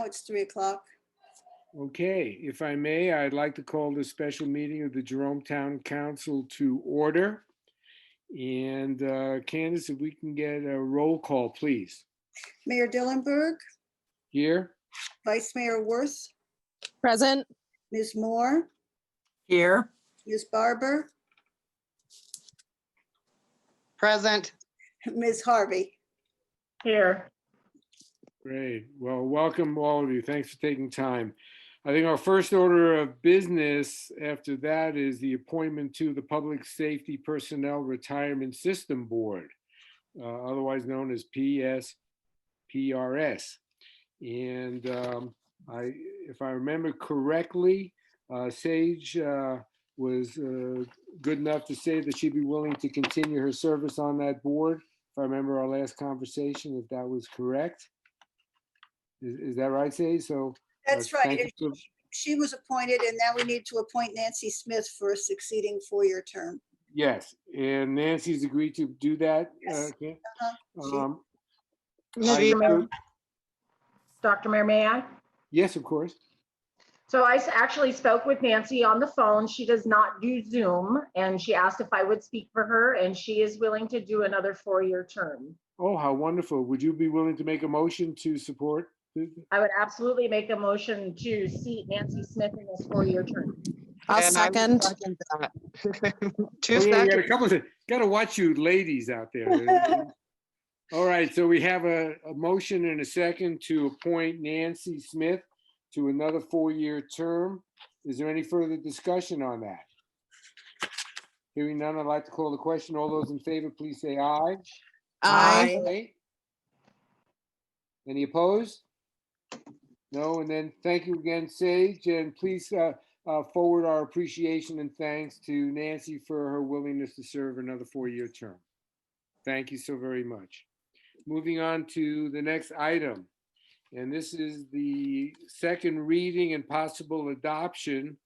it's 3 o'clock. Okay, if I may, I'd like to call this special meeting of the Jerome Town Council to order. And Candace, if we can get a roll call, please. Mayor Dillenberg, Here? Vice Mayor Worth, Present. Ms. Moore, Here. Ms. Barber, Present. Ms. Harvey. Here. Great. Well, welcome all of you. Thanks for taking time. I think our first order of business after that is the appointment to the Public Safety Personnel Retirement System Board, otherwise known as PSPRS. And if I remember correctly, Sage was good enough to say that she'd be willing to continue her service on that board. If I remember our last conversation, if that was correct. Is that right, Sage? So That's right. She was appointed, and now we need to appoint Nancy Smith for a succeeding 4-year term. yes, and Nancy's agreed to do that. Yes. Okay. Dr. Mayor, may I? Yes, of course. So I actually spoke with Nancy on the phone. She does not do Zoom, and she asked if I would speak for her, and she is willing to do another 4-year term. Oh, how wonderful. Would you be willing to make a motion to support? I would absolutely make a motion to seat Nancy Smith in this 4-year term. I'll second. Two seconds. Got to watch you ladies out there. All right, so we have a motion and a second to appoint Nancy Smith to another 4-year term. Is there any further discussion on that? Hearing none, I'd like to call the question. All those in favor, please say aye. Aye. Any opposed? No, and then thank you again, Sage, and please forward our appreciation and thanks to Nancy for her willingness to serve another 4-year term. Thank you so very much. Moving on to the next item, and this is the second reading and possible adoption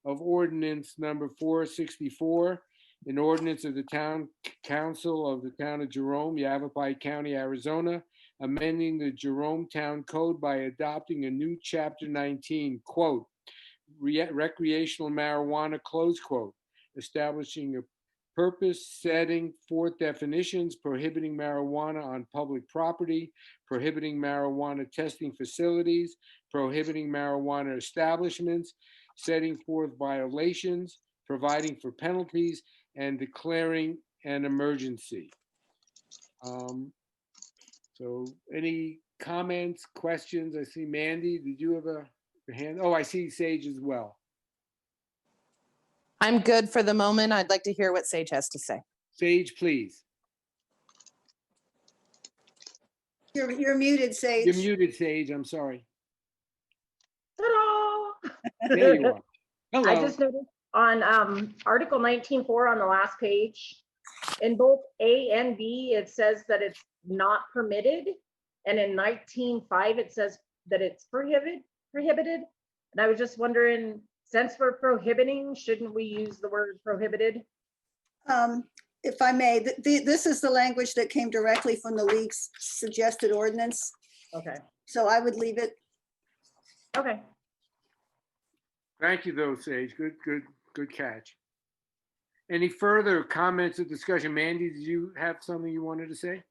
of ordinance number 464, an ordinance of the Town Council of the Town of Jerome, Yavapai County, Arizona, amending the Jerome Town Code by adopting a new Chapter 19, quote, recreational marijuana, close quote, establishing a purpose, setting forth definitions, prohibiting marijuana on public property, prohibiting marijuana testing facilities, prohibiting marijuana establishments, setting forth violations, providing for penalties, and declaring an emergency. So any comments, questions? I see Mandy, did you have a hand? Oh, I see Sage as well. I'm good for the moment. I'd like to hear what Sage has to say. Sage, please. You're muted, Sage. You're muted, Sage. I'm sorry. Ta-da! There you are. Hello. I just noticed on Article 19.4 on the last page, in both A and B, it says that it's not permitted. And in 19.5, it says that it's prohibited. And I was just wondering, since we're prohibiting, shouldn't we use the word prohibited? If I may, this is the language that came directly from the league's suggested ordinance. Okay. So I would leave it. Okay. Thank you, though, Sage. Good catch. Any further comments or discussion? Mandy, did you have something you wanted to say?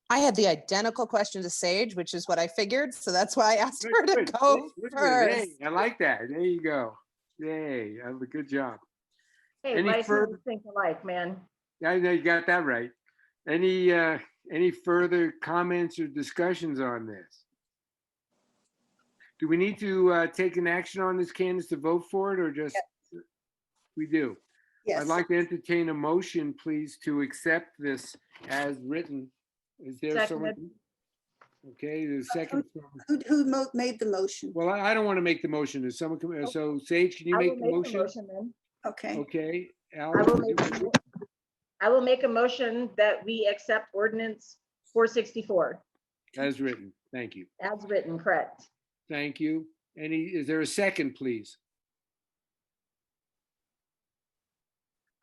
I had the identical question to Sage, which is what I figured. So that's why I asked her to go first. Hey, I like that. There you go. Yay. Have a good job. Hey, Any nice further- to think alike, man. Yeah, you got that right. Any further comments or discussions on this? Do we need to take an action on this, Candace, to vote for it, or just? Yes. We do. Yes. I'd like to entertain a motion, please, to accept this as written. Is there someone? Okay, the second. Who made the motion? Well, I don't want to make the motion. Is someone come? So Sage, can you make the motion? The motion then. Okay. Okay. Al, I will make a motion that we accept ordinance 464. as written. Thank you. As written, correct. Thank you. Is there a second, please?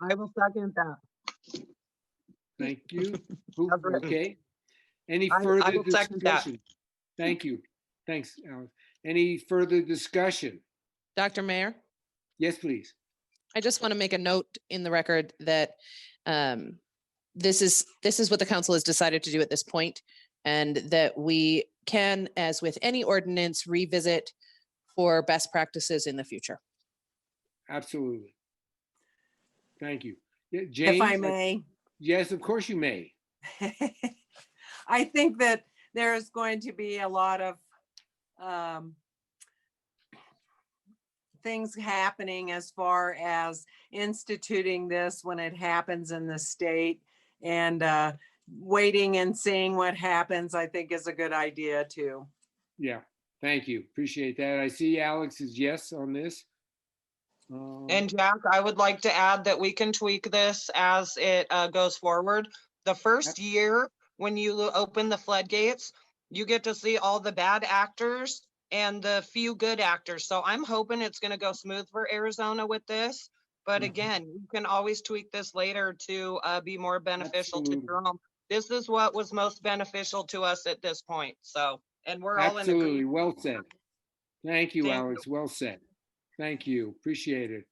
I will second that. Thank you. Okay. Any I further will second that. discussion? Thank you. Thanks, Alan. Any further discussion? Dr. Mayor, Yes, please. I just want to make a note in the record that this is what the council has decided to do at this point, and that we can, as with any ordinance, revisit for best practices in the future. Absolutely. Thank you. Yeah, If James? I may. Yes, of course you may. I think that there's going to be a lot of things happening as far as instituting this when it happens in the state, and waiting and seeing what happens, I think is a good idea too. Yeah, thank you. Appreciate that. I see Alex is yes on this. And Jack, I would like to add that we can tweak this as it goes forward. The first year, when you open the floodgates, you get to see all the bad actors and the few good actors. So I'm hoping it's going to go smooth for Arizona with this. But again, you can always tweak this later to be more beneficial to Absolutely. Jerome. This is what was most beneficial to us at this point. So, and we're all in Absolutely. agreement. Well said. Thank you, Thank Alex. Well said. Thank you. Appreciate it.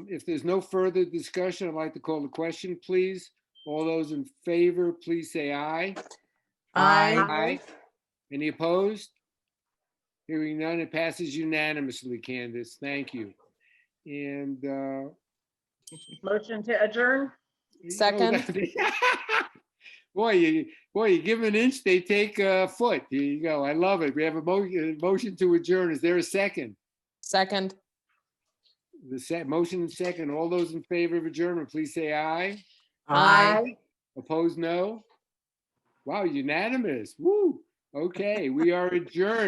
If there's no further discussion, I'd like to call the question, please. All those in favor, please say aye. Aye. Any opposed? Hearing none, it passes unanimously, Candace. Thank you. And Motion to adjourn? Second. Boy, you give them an inch, they take a foot. Here you go. I love it. We have a motion to adjourn. Is there a second? Second. The motion and second. All those in favor of adjournment, please say aye. Aye. Opposed, no? Wow, unanimous. Woo. Okay, we are adjourned.